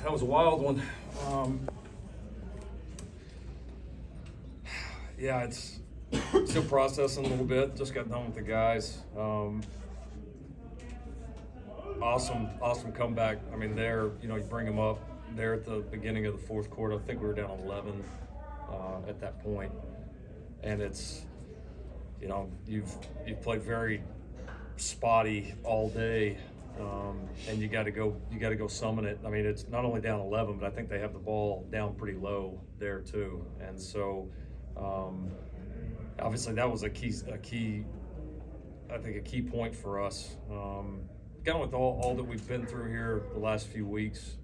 That was a wild one. Yeah, it's still processing a little bit. Just got done with the guys. Awesome comeback. I mean, you bring them up there at the beginning of the fourth quarter. I think we were down 11 at that point, and it's, you've played very spotty all day, and you got to go summon it. I mean, it's not only down 11, but I think they have the ball down pretty low there too, and so obviously that was a key point for us. Kind of with all that we've been through here the last few weeks,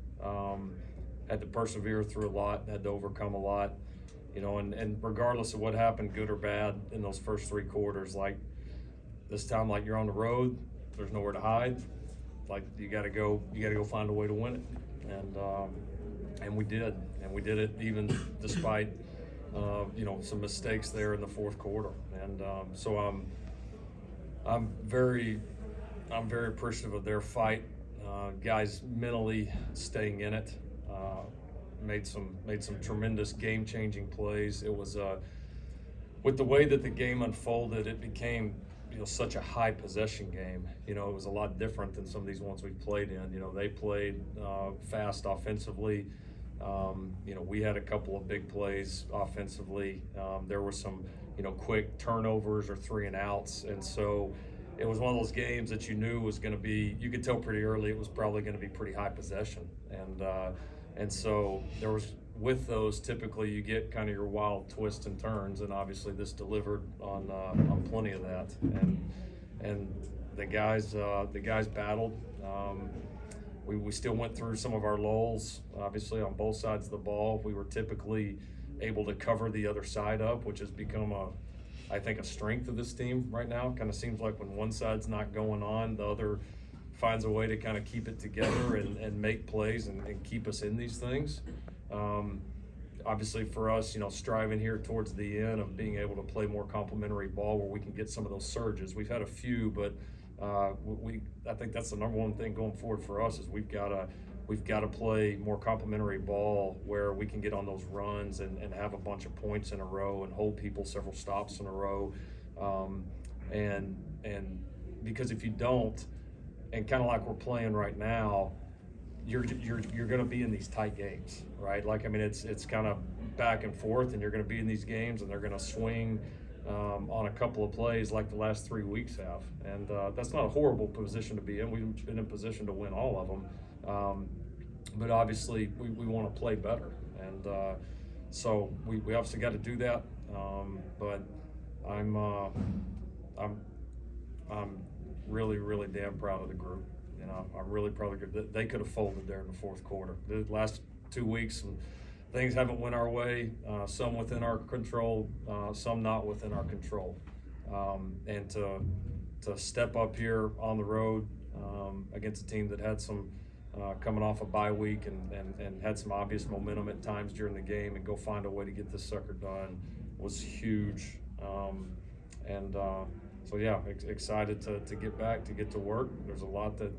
had to persevere through a lot, had to overcome a lot, and regardless of what happened, good or bad, in those first three quarters, like this time, like you're on the road, there's nowhere to hide. Like you got to go find a way to win it, and we did it even despite some mistakes there in the fourth quarter, and so I'm very appreciative of their fight. Guys mentally staying in it, made some tremendous game-changing plays. It was with the way that the game unfolded, it became such a high possession game. It was a lot different than some of these ones we've played in. They played fast offensively. We had a couple of big plays offensively. There were some quick turnovers or 3 and outs, and so it was one of those games that you knew was going to be, you could tell pretty early it was probably going to be pretty high possession. And so there was, with those, typically you get kind of your wild twists and turns, and obviously this delivered on plenty of that. And the guys battled. We still went through some of our lulls, obviously on both sides of the ball. We were typically able to cover the other side up, which has become I think a strength of this team right now. Kind of seems like when one side's not going on, the other finds a way to kind of keep it together and make plays and keep us in these things. Obviously for us, striving here towards the end of being able to play more complementary ball where we can get some of those surges. We've had a few, but I think that's the number one thing going forward for us is we've got to play more complementary ball where we can get on those runs and have a bunch of points in a row and hold people several stops in a row. And because if you don't, and kind of like we're playing right now, you're going to be in these tight games, right? Like, I mean, it's kind of back and forth, and you're going to be in these games, and they're going to swing on a couple of plays like the last 3 weeks have. And that's not a horrible position to be in. We've been in position to win all of them. But obviously we want to play better. And so we obviously got to do that. But I'm really, really damn proud of the group. I'm really proud of the group. They could have folded there in the fourth quarter. The last 2 weeks, and things haven't went our way, some within our control, some not within our control. And to step up here on the road against a team that had some coming off a bye week and had some obvious momentum at times during the game, and go find a way to get this sucker done was huge. So yeah, excited to get back, to get to work. There's a lot that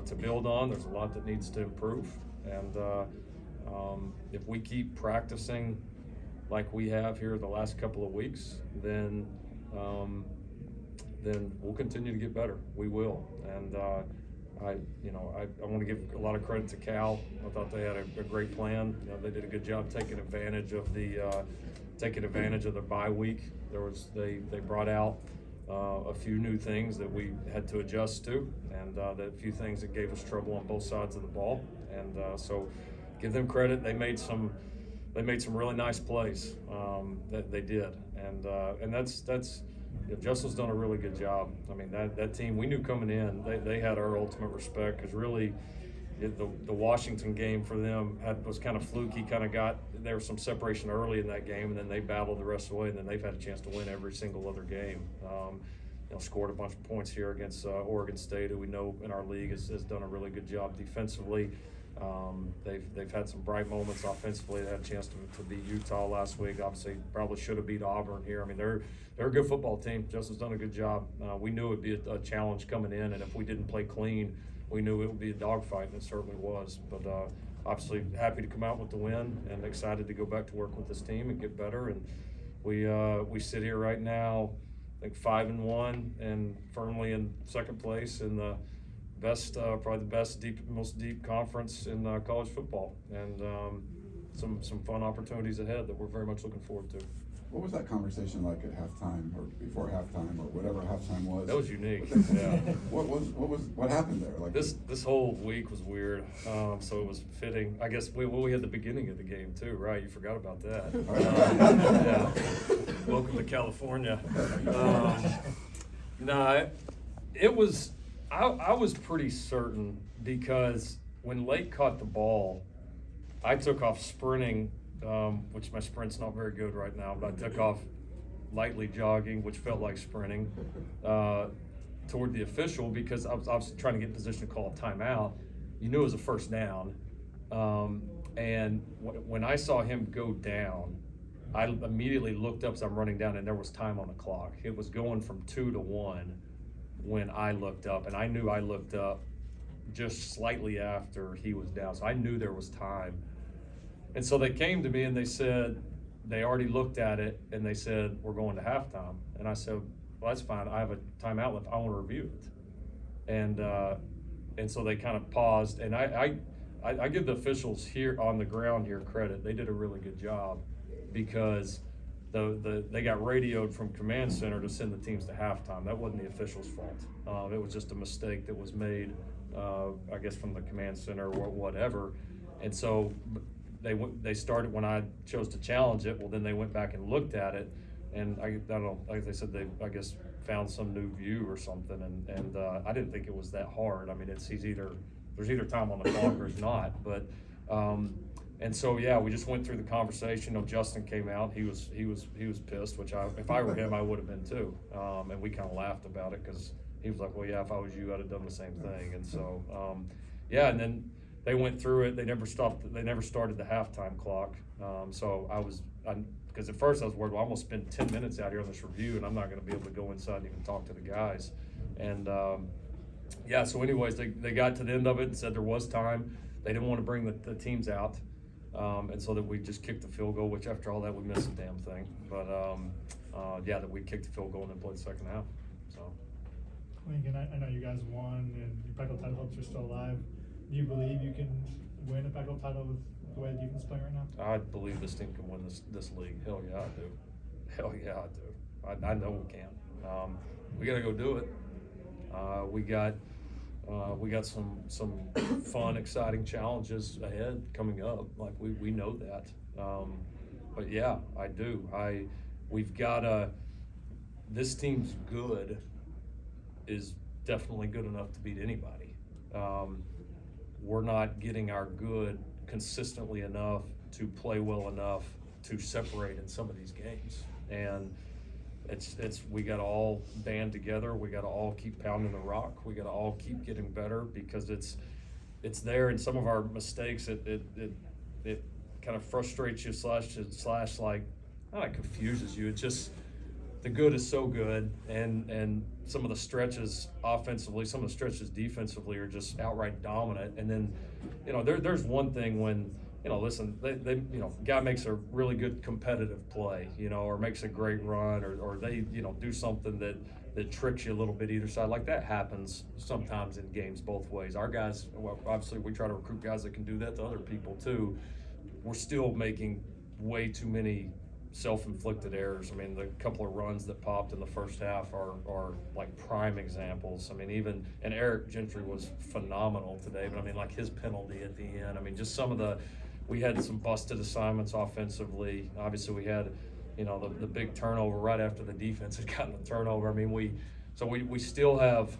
to build on. There's a lot that needs to improve, and if we keep practicing like we have here the last couple of weeks, then we'll continue to get better. We will, and I want to give a lot of credit to Cal. I thought they had a great plan. They did a good job taking advantage of the bye week. They brought out a few new things that we had to adjust to, and a few things that gave us trouble on both sides of the ball. And so, give them credit. They made some really nice plays. That they did, and that's Justin's done a really good job. I mean, that team, we knew coming in, they had our ultimate respect, because really the Washington game for them was kind of fluky. There was some separation early in that game, and then they battled the rest of the way, and then they've had a chance to win every single other game. Scored a bunch of points here against Oregon State, who we know in our league has done a really good job defensively. They've had some bright moments offensively. They had a chance to beat Utah last week. Obviously, probably should have beat Auburn here. I mean, they're a good football team. Justin's done a good job. We knew it would be a challenge coming in, and if we didn't play clean, we knew it would be a dogfight, and it certainly was. But obviously happy to come out with the win and excited to go back to work with this team and get better. And we sit here right now, I think 5-1 and firmly in second place in the best, probably the best, most deep conference in college football, and some fun opportunities ahead that we're very much looking forward to. What was that conversation like at halftime or before halftime or whatever halftime was? That was unique. Yeah. What happened there? Like this whole week was weird. So it was fitting. I guess we had the beginning of the game too, right? You forgot about that. Yeah. Welcome to California. It was. I was pretty certain because when Lake caught the ball, I took off sprinting. Which my sprint's not very good right now, but I took off lightly jogging, which felt like sprinting, toward the official because I was trying to get in position to call a timeout. You knew it was a first down. And when I saw him go down, I immediately looked up as I'm running down, and there was time on the clock. It was going from 2 to 1 when I looked up, and I knew I looked up just slightly after he was down. So I knew there was time. And so they came to me and they said, they already looked at it and they said, we're going to halftime. And I said, well, that's fine. I have a timeout left. I want to review it. And so they kind of paused. And I give the officials here on the ground here credit. They did a really good job because they got radioed from command center to send the teams to halftime. That wasn't the officials' fault. It was just a mistake that was made, I guess, from the command center or whatever. And so they started when I chose to challenge it. Well, then they went back and looked at it, and I don't know, like they said, they I guess found some new view or something, and I didn't think it was that hard. I mean, there's either time on the clock or it's not, but and so yeah, we just went through the conversation. You know, Justin came out. He was pissed, which if I were him, I would have been too. And we kind of laughed about it because he was like, well, yeah, if I was you, I'd have done the same thing. And so yeah, and then they went through it. They never started the halftime clock. So because at first I was worried, well, I'm gonna spend 10 minutes out here on this review, and I'm not gonna be able to go inside and even talk to the guys. And yeah, so anyways, they got to the end of it and said there was time. They didn't want to bring the teams out, and so that we just kicked the field goal. Which after all that, we missed the damn thing. But yeah, that we kicked the field goal and then played the second half. So. Lincoln, I know you guys won, and your Pac-12 title hopes are still alive. Do you believe you can win a Pac-12 title with the way the defense is playing right now? I believe this team can win this league. Hell yeah, I do. Hell yeah, I do. I know we can. We got to go do it. We got some fun, exciting challenges ahead coming up. Like we know that. But yeah, I do. We've got this team's good is definitely good enough to beat anybody. We're not getting our good consistently enough to play well enough to separate in some of these games. And we got to all band together. We got to all keep pounding the rock. We got to all keep getting better because it's there. And some of our mistakes, it kind of frustrates you slash like, not like confuses you. It just, the good is so good, and some of the stretches offensively, some of the stretches defensively are just outright dominant. And then, you know, there's one thing when, you know, listen, they you know, guy makes a really good competitive play, you know, or makes a great run, or they, you know, do something that tricks you a little bit either side. Like that happens sometimes in games both ways. Our guys, well, obviously we try to recruit guys that can do that to other people too. We're still making way too many self-inflicted errors. I mean, the couple of runs that popped in the first half are like prime examples. I mean, and Eric Gentry was phenomenal today, but I mean, like his penalty at the end. I mean, just we had some busted assignments offensively. Obviously, we had, you know, the big turnover right after the defense had gotten the turnover. I mean, we still have,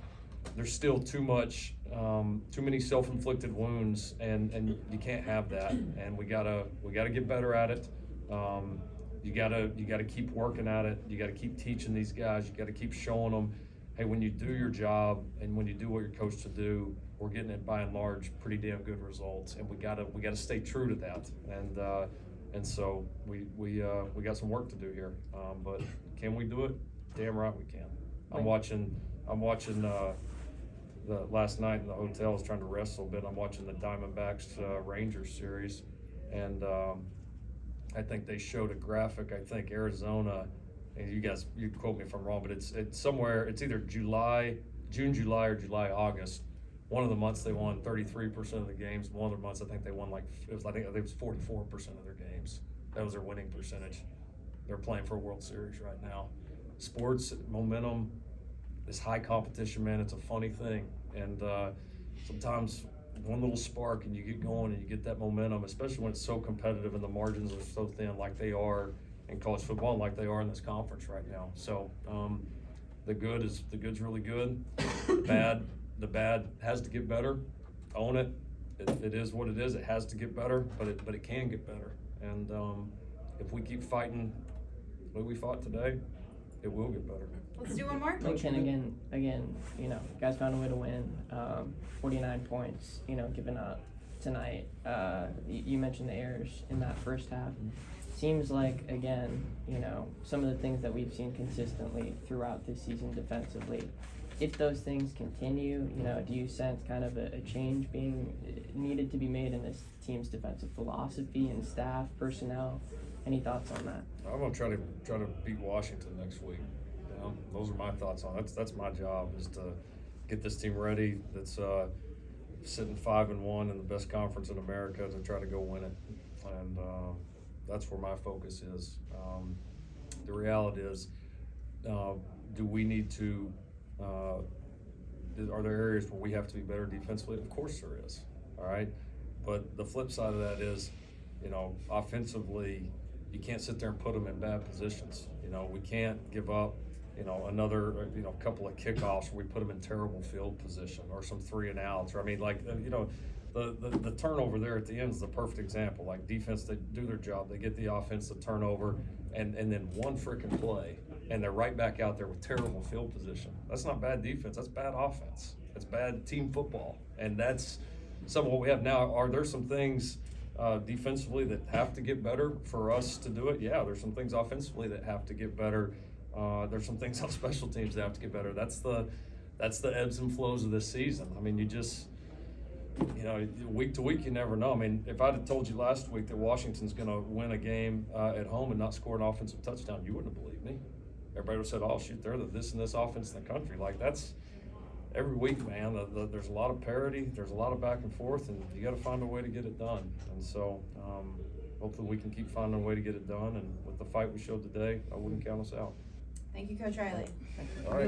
there's still too many self-inflicted wounds, and you can't have that. And we gotta get better at it. You gotta keep working at it. You gotta keep teaching these guys. You gotta keep showing them, hey, when you do your job and when you do what you're coached to do, we're getting it by and large pretty damn good results. And we gotta stay true to that. And so we got some work to do here. But can we do it? Damn right we can. I'm watching last night in the hotel, I was trying to rest a little bit. I'm watching the Diamondbacks Rangers series, and I think they showed a graphic. I think Arizona, and you quote me if I'm wrong, but it's somewhere. It's either June, July, or July, August. One of the months they won 33% of the games. One of the months I think they won I think it was 44% of their games. That was their winning percentage. They're playing for a World Series right now. Sports momentum, this high competition, man, it's a funny thing. And sometimes one little spark and you get going and you get that momentum, especially when it's so competitive and the margins are so thin like they are in college football and like they are in this conference right now. So the good's really good. The bad has to get better. Own it. It is what it is. It has to get better, but it can get better. And if we keep fighting the way we fought today, it will get better. Let's do one more. Lincoln again, you know, you guys found a way to win. 49 points, you know, given up tonight. You mentioned the errors in that first half. Seems like, again, you know, some of the things that we've seen consistently throughout this season defensively, if those things continue, you know, do you sense kind of a change being needed to be made in this team's defensive philosophy and staff, personnel? Any thoughts on that? I'm gonna try to beat Washington next week. You know, those are my thoughts on it. That's my job, is to get this team ready. That's sitting 5-1 in the best conference in America, to try to go win it, and that's where my focus is. The reality is, do we need to? Are there areas where we have to be better defensively? Of course there is. All right, but the flip side of that is, you know, offensively, you can't sit there and put them in bad positions. You know, we can't give up, you know, another, you know, couple of kickoffs where we put them in terrible field position, or some 3 and outs, or I mean, like, you know, the turnover there at the end is the perfect example. Like, defense, they do their job, they get the offense, the turnover, and then one freaking play, and they're right back out there with terrible field position. That's not bad defense, that's bad offense. That's bad team football, and that's some of what we have now. Are there some things defensively that have to get better for us to do it? Yeah, there's some things offensively that have to get better. There's some things on special teams that have to get better. That's the ebbs and flows of this season. I mean, you know, week to week, you never know. I mean, if I'd have told you last week that Washington's going to win a game at home and not score an offensive touchdown, you wouldn't have believed me. Everybody would have said, "Oh, shoot, they're this and this offense in the country." Like, that's every week, man. There's a lot of parity. There's a lot of back and forth, and you got to find a way to get it done. And so, hopefully, we can keep finding a way to get it done. And with the fight we showed today, I wouldn't count us out. Thank you, Coach Riley. All right.